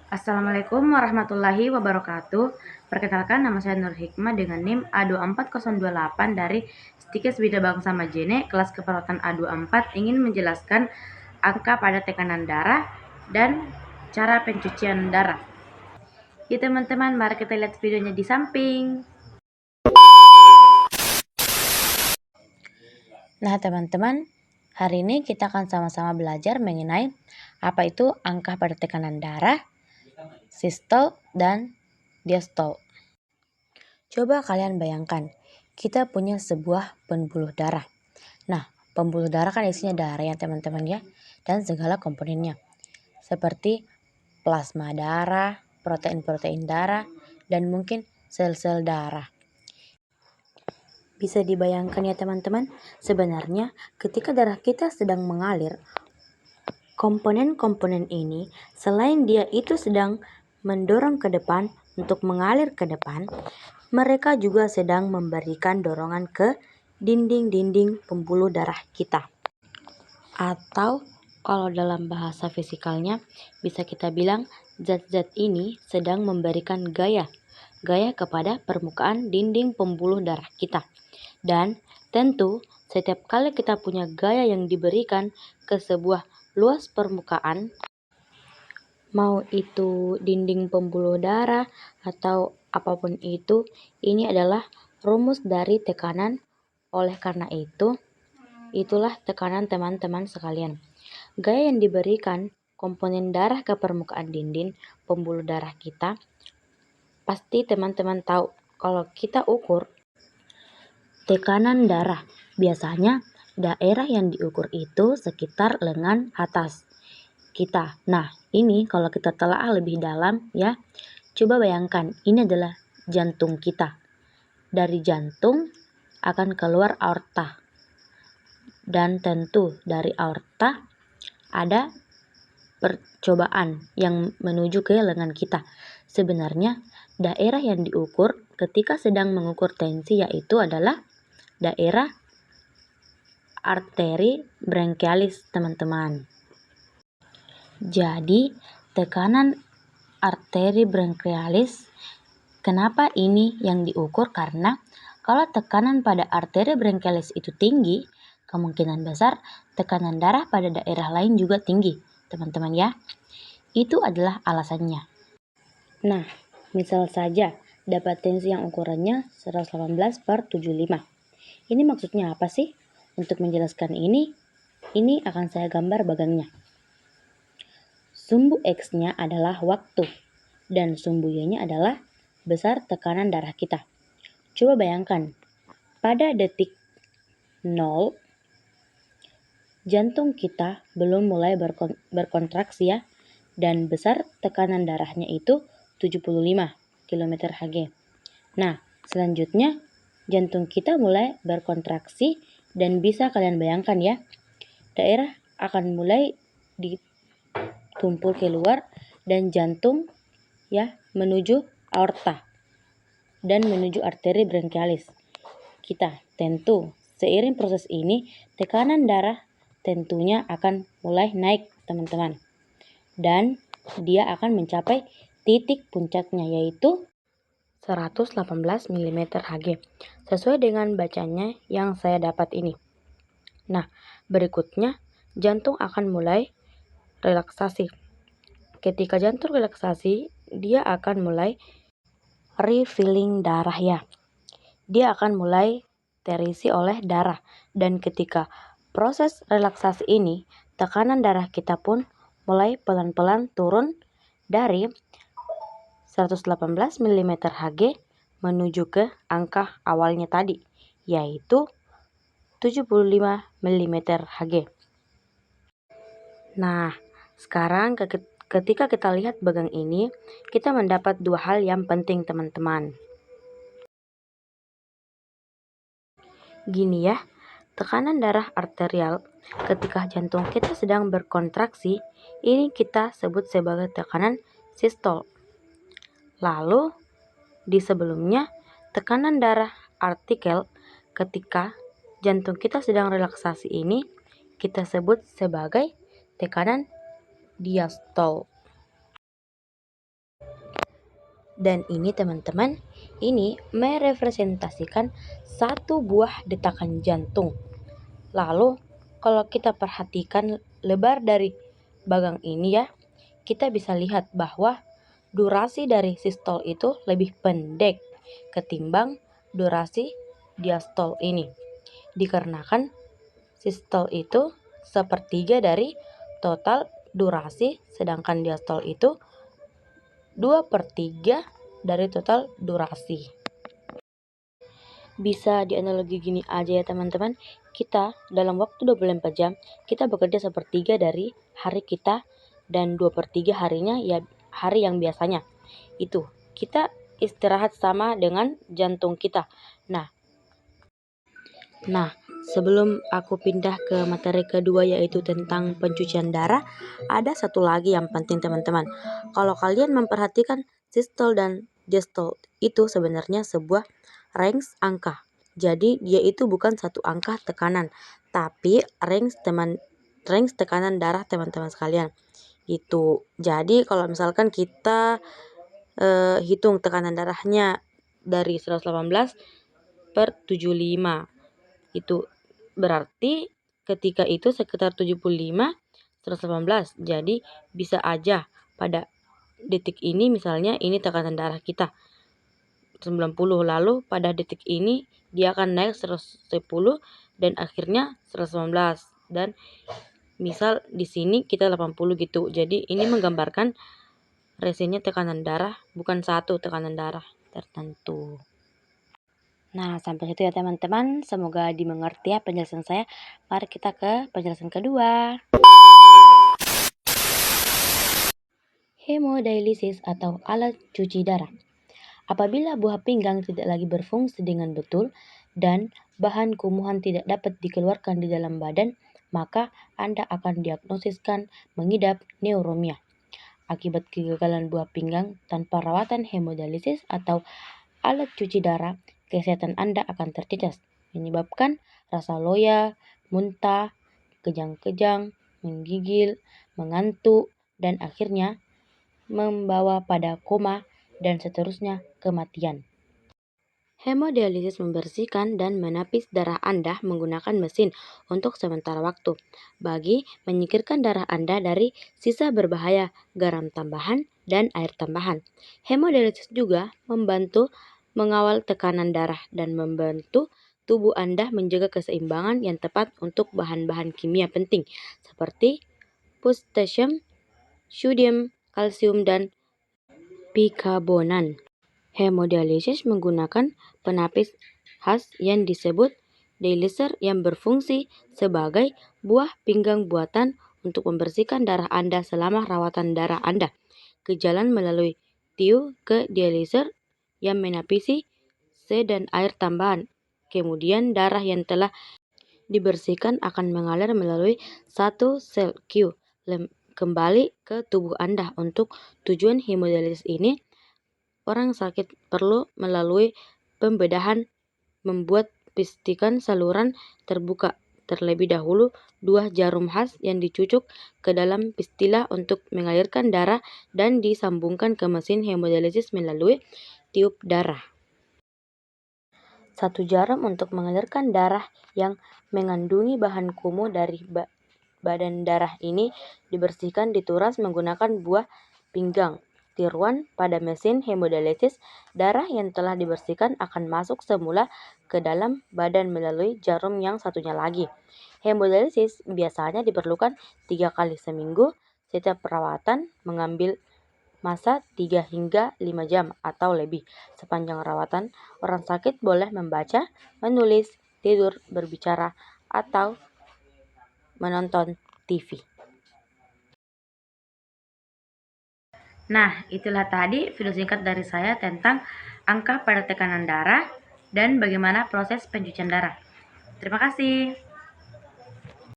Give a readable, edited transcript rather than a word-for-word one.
Assalamualaikum warahmatullahi wabarakatuh. Perkenalkan, nama saya Nur Hikmah dengan NIM A24028 dari Stikes Bida Bangsa Majene, kelas keperawatan A24, ingin menjelaskan angka pada tekanan darah dan cara pencucian darah. Ya teman-teman, mari kita lihat videonya di samping. Nah teman-teman, hari ini kita akan sama-sama belajar mengenai apa itu angka pada tekanan darah, sistol, dan diastol. Coba kalian bayangkan, kita punya sebuah pembuluh darah. Nah, pembuluh darah kan isinya darah ya teman-teman ya, dan segala komponennya. Seperti plasma darah, protein-protein darah, dan mungkin sel-sel darah. Bisa dibayangkan ya teman-teman, sebenarnya ketika darah kita sedang mengalir, komponen-komponen ini selain dia itu sedang mendorong ke depan untuk mengalir ke depan, mereka juga sedang memberikan dorongan ke dinding-dinding pembuluh darah kita. Atau kalau dalam bahasa fisikalnya bisa kita bilang zat-zat ini sedang memberikan gaya kepada permukaan dinding pembuluh darah kita. Dan tentu setiap kali kita punya gaya yang diberikan ke sebuah luas permukaan, mau itu dinding pembuluh darah atau apapun itu, ini adalah rumus dari tekanan. Oleh karena itu, itulah tekanan teman-teman sekalian. Gaya yang diberikan komponen darah ke permukaan dinding pembuluh darah kita, pasti teman-teman tahu kalau kita ukur tekanan darah. Biasanya daerah yang diukur itu sekitar lengan atas kita. Nah, ini kalau kita telah lebih dalam ya, coba bayangkan ini adalah jantung kita. Dari jantung akan keluar aorta. Dan tentu dari aorta ada percobaan yang menuju ke lengan kita. Sebenarnya daerah yang diukur ketika sedang mengukur tensi yaitu adalah daerah arteri branchialis teman-teman. Jadi tekanan arteri branchialis, kenapa ini yang diukur? Karena kalau tekanan pada arteri branchialis itu tinggi, kemungkinan besar tekanan darah pada daerah lain juga tinggi teman-teman ya. Itu adalah alasannya. Nah, misal saja dapat tensi yang ukurannya 118/75. Ini maksudnya apa sih? Untuk menjelaskan ini akan saya gambar bagangnya. Sumbu X-nya adalah waktu dan sumbu Y-nya adalah besar tekanan darah kita. Coba bayangkan, pada detik 0, jantung kita belum mulai berkontraksi ya, dan besar tekanan darahnya itu 75 km/Hg. Nah, selanjutnya jantung kita mulai berkontraksi dan bisa kalian bayangkan ya, daerah akan mulai ditumpul keluar dan jantung ya menuju aorta dan menuju arteri branchialis kita. Tentu seiring proses ini tekanan darah tentunya akan mulai naik teman-teman, dan dia akan mencapai titik puncaknya yaitu 118 mm/Hg sesuai dengan bacanya yang saya dapat ini. Nah, berikutnya jantung akan mulai relaksasi. Ketika jantung relaksasi, dia akan mulai refilling darah ya. Dia akan mulai terisi oleh darah, dan ketika proses relaksasi ini, tekanan darah kita pun mulai pelan-pelan turun dari 118 mm/Hg menuju ke angka awalnya tadi, yaitu 75 mm/Hg. Nah, sekarang ketika kita lihat bagang ini, kita mendapat dua hal yang penting teman-teman. Gini ya, tekanan darah arterial ketika jantung kita sedang berkontraksi, ini kita sebut sebagai tekanan sistol. Lalu di sebelumnya, tekanan darah artikel ketika jantung kita sedang relaksasi ini kita sebut sebagai tekanan diastol. Dan ini teman-teman, ini merepresentasikan satu buah detakan jantung. Lalu kalau kita perhatikan lebar dari bagang ini ya, kita bisa lihat bahwa durasi dari sistol itu lebih pendek ketimbang durasi diastol ini. Dikarenakan sistol itu sepertiga dari total durasi, sedangkan diastol itu 2/3 dari total durasi. Bisa dianalogi gini aja ya teman-teman, kita dalam waktu 24 jam, kita bekerja sepertiga dari hari kita dan 2/3 harinya ya hari yang biasanya. Itu, kita istirahat sama dengan jantung kita. Nah, sebelum aku pindah ke materi kedua yaitu tentang pencucian darah, ada satu lagi yang penting teman-teman. Kalau kalian memperhatikan sistol dan diastol itu sebenarnya sebuah range angka. Jadi dia itu bukan satu angka tekanan, tapi range tekanan darah teman-teman sekalian. Itu. Jadi kalau misalkan kita hitung tekanan darahnya dari 118/75, itu berarti ketika itu sekitar 75 118. Jadi bisa aja pada detik ini misalnya ini tekanan darah kita 90, lalu pada detik ini dia akan naik 110 dan akhirnya 119, dan misal di sini kita 80 gitu. Jadi ini menggambarkan resenya tekanan darah, bukan satu tekanan darah tertentu. Nah, sampai situ ya teman-teman. Semoga dimengerti ya penjelasan saya. Mari kita ke penjelasan kedua. Hemodialisis atau alat cuci darah. Apabila buah pinggang tidak lagi berfungsi dengan betul dan bahan kumuhan tidak dapat dikeluarkan di dalam badan, maka Anda akan diagnosiskan mengidap neuromia. Akibat kegagalan buah pinggang tanpa rawatan hemodialisis atau alat cuci darah, kesehatan Anda akan tercecas, menyebabkan rasa loya, muntah, kejang-kejang, menggigil, mengantuk, dan akhirnya membawa pada koma dan seterusnya kematian. Hemodialisis membersihkan dan menapis darah Anda menggunakan mesin untuk sementara waktu, bagi menyingkirkan darah Anda dari sisa berbahaya, garam tambahan, dan air tambahan. Hemodialisis juga membantu mengawal tekanan darah dan membantu tubuh Anda menjaga keseimbangan yang tepat untuk bahan-bahan kimia penting seperti potassium, sodium, kalsium, dan bikabonan. Hemodialisis menggunakan penapis khas yang disebut dialyser yang berfungsi sebagai buah pinggang buatan untuk membersihkan darah Anda selama rawatan darah Anda ke jalan melalui tiup ke dialyser yang menapisi C dan air tambahan. Kemudian darah yang telah dibersihkan akan mengalir melalui satu sel Q kembali ke tubuh Anda. Untuk tujuan hemodialisis ini, orang sakit perlu melalui pembedahan membuat pastikan saluran terbuka terlebih dahulu 2 jarum khas yang dicucuk ke dalam pistila untuk mengalirkan darah dan disambungkan ke mesin hemodialisis melalui tiup darah. 1 jarum untuk mengalirkan darah yang mengandungi bahan kumuh dari badan darah ini dibersihkan dituras menggunakan buah pinggang. Tiruan pada mesin hemodialisis, darah yang telah dibersihkan akan masuk semula ke dalam badan melalui jarum yang satunya lagi. Hemodialisis biasanya diperlukan 3 kali seminggu. Setiap perawatan mengambil masa 3 hingga 5 jam atau lebih. Sepanjang rawatan, orang sakit boleh membaca, menulis, tidur, berbicara, atau menonton TV. Nah, itulah tadi video singkat dari saya tentang angka pada tekanan darah dan bagaimana proses pencucian darah. Terima kasih.